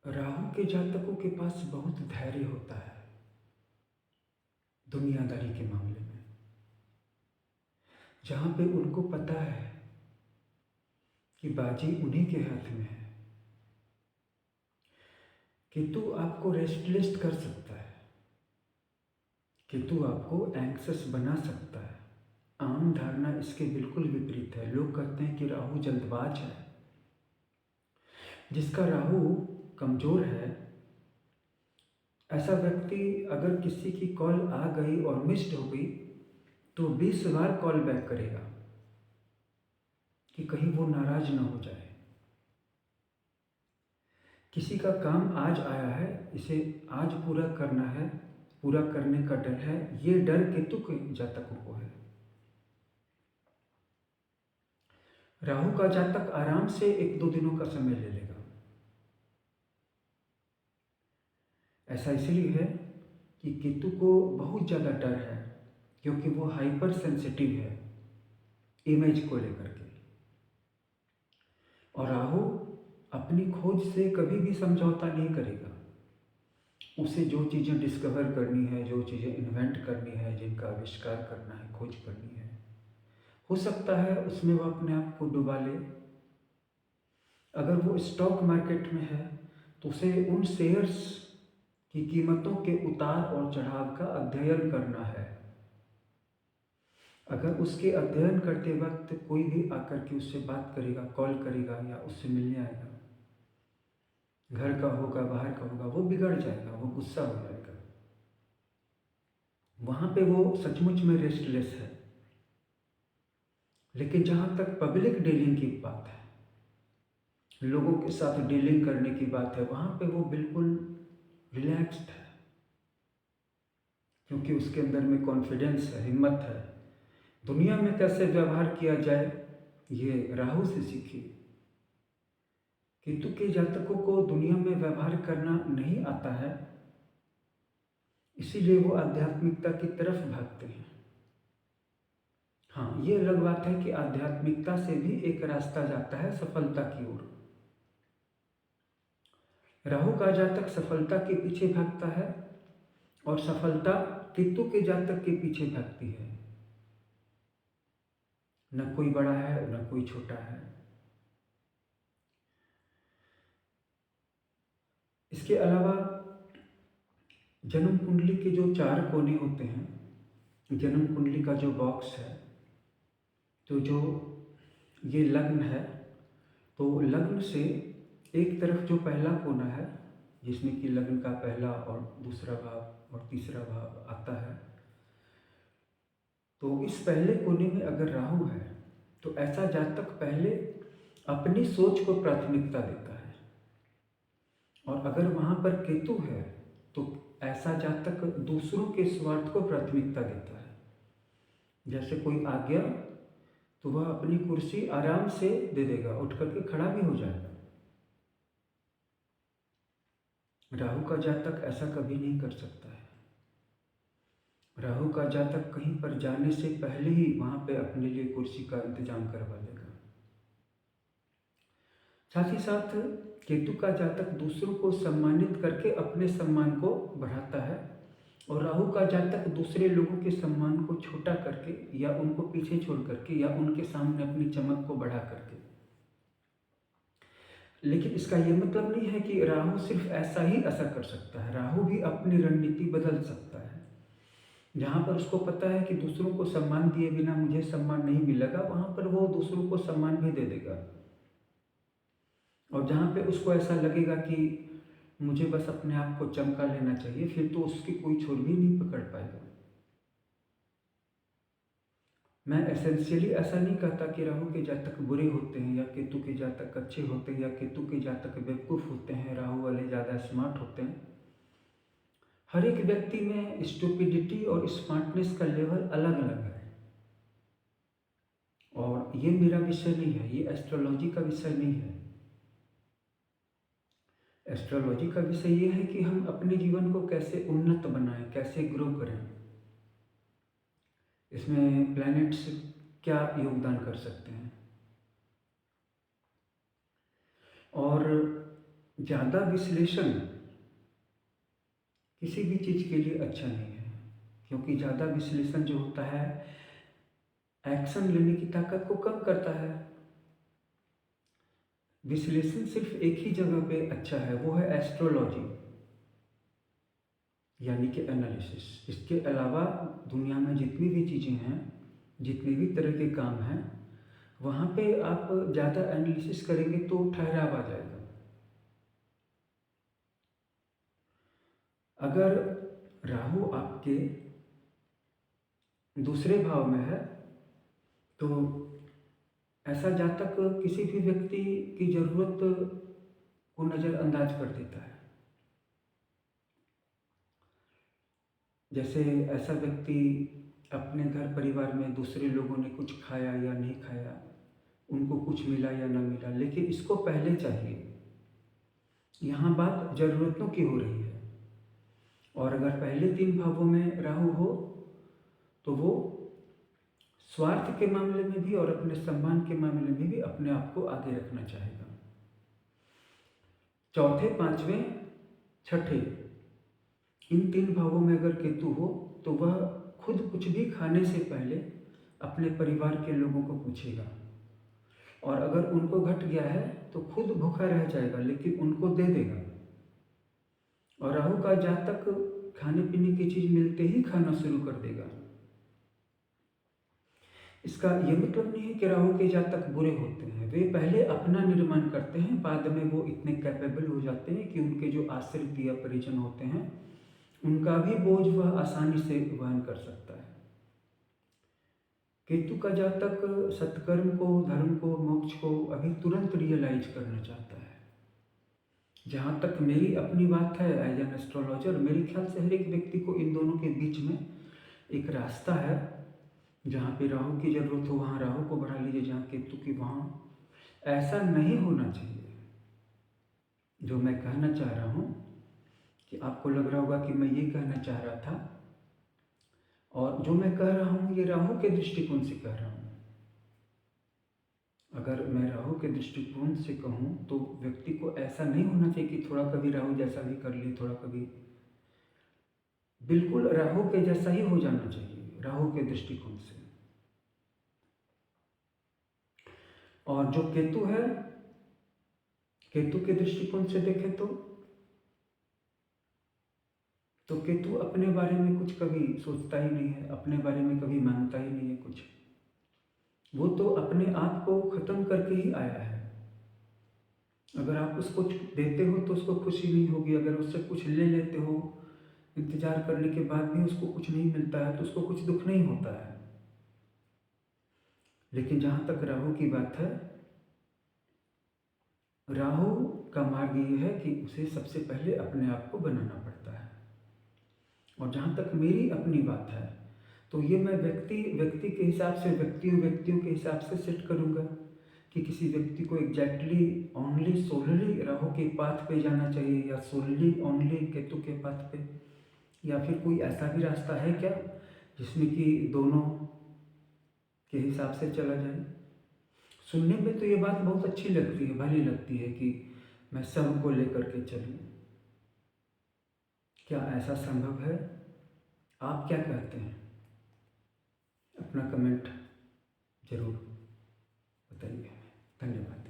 राहु के जातकों के पास बहुत धैर्य होता है दुनियादारी के मामले में, जहाँ पे उनको पता है कि बाजी उन्हीं के हाथ में है। केतु आपको रेस्टलेस कर सकता है, केतु आपको एंक्सस बना सकता है। आम धारणा इसके बिल्कुल विपरीत है। लोग कहते हैं कि राहु जल्दबाज है। जिसका राहु कमज़ोर है, ऐसा व्यक्ति अगर किसी की कॉल आ गई और मिस्ड हो गई तो 20 बार कॉल बैक करेगा कि कहीं वो नाराज ना हो जाए। किसी का काम आज आया है, इसे आज पूरा करना है, पूरा करने का डर है, ये डर केतु के जातकों को है। राहु का जातक आराम से 1-2 दिनों का समय ले लेगा। ऐसा इसलिए है कि केतु को बहुत ज़्यादा डर है, क्योंकि वो हाइपर सेंसिटिव है इमेज को लेकर के। और राहु अपनी खोज से कभी भी समझौता नहीं करेगा। उसे जो चीज़ें डिस्कवर करनी है, जो चीज़ें इन्वेंट करनी है, जिनका आविष्कार करना है, खोज करनी है, हो सकता है उसमें वो अपने आप को डुबा ले। अगर वो स्टॉक मार्केट में है तो उसे उन शेयर्स की कीमतों के उतार और चढ़ाव का अध्ययन करना है। अगर उसके अध्ययन करते वक्त कोई भी आकर के उससे बात करेगा, कॉल करेगा या उससे मिलने आएगा, घर का होगा, बाहर का होगा, वो बिगड़ जाएगा, वो गुस्सा हो जाएगा। वहाँ पे वो सचमुच में रेस्टलेस है। लेकिन जहाँ तक पब्लिक डीलिंग की बात है, लोगों के साथ डीलिंग करने की बात है, वहाँ पे वो बिल्कुल रिलैक्स्ड है, क्योंकि उसके अंदर में कॉन्फिडेंस है, हिम्मत है। दुनिया में कैसे व्यवहार किया जाए, ये राहु से सीखिए। केतु के जातकों को दुनिया में व्यवहार करना नहीं आता है, इसीलिए वो आध्यात्मिकता की तरफ भागते हैं। हाँ, ये अलग बात है कि आध्यात्मिकता से भी एक रास्ता जाता है सफलता की ओर। राहु का जातक सफलता के पीछे भागता है और सफलता केतु के जातक के पीछे भागती है। न कोई बड़ा है, न कोई छोटा है। इसके अलावा जन्म कुंडली के जो 4 कोने होते हैं, जन्म कुंडली का जो बॉक्स है, तो जो ये लग्न है, तो लग्न से एक तरफ जो पहला कोना है, जिसमें कि लग्न का पहला और दूसरा भाव और तीसरा भाव आता है, तो इस पहले कोने में अगर राहु है तो ऐसा जातक पहले अपनी सोच को प्राथमिकता देता है। और अगर वहाँ पर केतु है तो ऐसा जातक दूसरों के स्वार्थ को प्राथमिकता देता है। जैसे कोई आ गया तो वह अपनी कुर्सी आराम से दे देगा, उठ करके खड़ा भी हो जाएगा। राहु का जातक ऐसा कभी नहीं कर सकता है। राहु का जातक कहीं पर जाने से पहले ही वहाँ पे अपने लिए कुर्सी का इंतजाम करवा लेगा। साथ ही साथ केतु का जातक दूसरों को सम्मानित करके अपने सम्मान को बढ़ाता है, और राहु का जातक दूसरे लोगों के सम्मान को छोटा करके या उनको पीछे छोड़ करके या उनके सामने अपनी चमक को बढ़ा करके। लेकिन इसका ये मतलब नहीं है कि राहु सिर्फ ऐसा ही असर कर सकता है। राहु भी अपनी रणनीति बदल सकता है। जहाँ पर उसको पता है कि दूसरों को सम्मान दिए बिना मुझे सम्मान नहीं मिलेगा, वहाँ पर वो दूसरों को सम्मान भी दे देगा। और जहाँ पे उसको ऐसा लगेगा कि मुझे बस अपने आप को चमका लेना चाहिए, फिर तो उसकी कोई छोर भी नहीं पकड़ पाएगा। मैं एसेंशियली ऐसा नहीं कहता कि राहु के जातक बुरे होते हैं या केतु के जातक अच्छे होते हैं या केतु के जातक बेवकूफ़ होते हैं, राहु वाले ज़्यादा स्मार्ट होते हैं। हर एक व्यक्ति में स्टूपिडिटी और स्मार्टनेस का लेवल अलग अलग है। और ये मेरा विषय नहीं है, ये एस्ट्रोलॉजी का विषय नहीं है। एस्ट्रोलॉजी का विषय ये है कि हम अपने जीवन को कैसे उन्नत बनाएं, कैसे ग्रो करें, इसमें प्लैनेट्स क्या योगदान कर सकते हैं। और ज़्यादा विश्लेषण किसी भी चीज़ के लिए अच्छा नहीं है, क्योंकि ज़्यादा विश्लेषण जो होता है एक्शन लेने की ताकत को कम करता है। विश्लेषण सिर्फ एक ही जगह पे अच्छा है, वो है एस्ट्रोलॉजी, यानी कि एनालिसिस। इसके अलावा दुनिया में जितनी भी चीज़ें हैं, जितने भी तरह के काम हैं, वहाँ पे आप ज़्यादा एनालिसिस करेंगे तो ठहराव आ जाएगा। अगर राहु आपके दूसरे भाव में है तो ऐसा जातक किसी भी व्यक्ति की ज़रूरत को नज़रअंदाज कर देता है। जैसे ऐसा व्यक्ति अपने घर परिवार में दूसरे लोगों ने कुछ खाया या नहीं खाया, उनको कुछ मिला या ना मिला, लेकिन इसको पहले चाहिए। यहाँ बात ज़रूरतों की हो रही है। और अगर पहले 3 भावों में राहु हो तो वो स्वार्थ के मामले में भी और अपने सम्मान के मामले में भी अपने आप को आगे रखना चाहेगा। चौथे, पांचवें, छठे, इन 3 भावों में अगर केतु हो तो वह खुद कुछ भी खाने से पहले अपने परिवार के लोगों को पूछेगा, और अगर उनको घट गया है तो खुद भूखा रह जाएगा लेकिन उनको दे देगा। और राहु का जातक खाने पीने की चीज मिलते ही खाना शुरू कर देगा। इसका यह मतलब नहीं है कि राहु के जातक बुरे होते हैं, वे पहले अपना निर्माण करते हैं, बाद में वो इतने कैपेबल हो जाते हैं कि उनके जो आश्रित या परिजन होते हैं उनका भी बोझ वह आसानी से वहन कर सकता है। केतु का जातक सत्कर्म को, धर्म को, मोक्ष को अभी तुरंत रियलाइज करना चाहता है। जहाँ तक मेरी अपनी बात है एज एन एस्ट्रोलॉजर, मेरे ख्याल से हर एक व्यक्ति को इन दोनों के बीच में एक रास्ता है। जहाँ पे राहु की जरूरत हो वहाँ राहु को बढ़ा लीजिए, जहाँ केतु की वहाँ। ऐसा नहीं होना चाहिए। जो मैं कहना चाह रहा हूँ कि आपको लग रहा होगा कि मैं ये कहना चाह रहा था, और जो मैं कह रहा हूँ ये राहु के दृष्टिकोण से कह रहा हूँ। अगर मैं राहु के दृष्टिकोण से कहूँ तो व्यक्ति को ऐसा नहीं होना चाहिए कि थोड़ा कभी राहु जैसा भी कर लिए, थोड़ा कभी, बिल्कुल राहु के जैसा ही हो जाना चाहिए राहु के दृष्टिकोण से। और जो केतु है, केतु के दृष्टिकोण से देखें तो केतु अपने बारे में कुछ कभी सोचता ही नहीं है, अपने बारे में कभी मांगता ही नहीं है कुछ। वो तो अपने आप को खत्म करके ही आया है। अगर आप उसको देते हो तो उसको खुशी नहीं होगी, अगर उससे कुछ ले लेते हो इंतजार करने के बाद भी उसको कुछ नहीं मिलता है तो उसको कुछ दुख नहीं होता है। लेकिन जहाँ तक राहु की बात है, राहु का मार्ग ये है कि उसे सबसे पहले अपने आप को बनाना पड़ता है। और जहाँ तक मेरी अपनी बात है तो ये मैं व्यक्ति के हिसाब से, व्यक्तियों के हिसाब से सेट करूँगा कि किसी व्यक्ति को एग्जैक्टली ओनली सोलली राहु के पाथ पे जाना चाहिए या सोलली ओनली केतु के पाथ पे, या फिर कोई ऐसा भी रास्ता है क्या जिसमें कि दोनों के हिसाब से चला जाए। सुनने में तो ये बात बहुत अच्छी लगती है, भली लगती है कि मैं सबको लेकर के चलूं। क्या ऐसा संभव है? आप क्या कहते हैं? अपना कमेंट जरूर बताइए। धन्यवाद।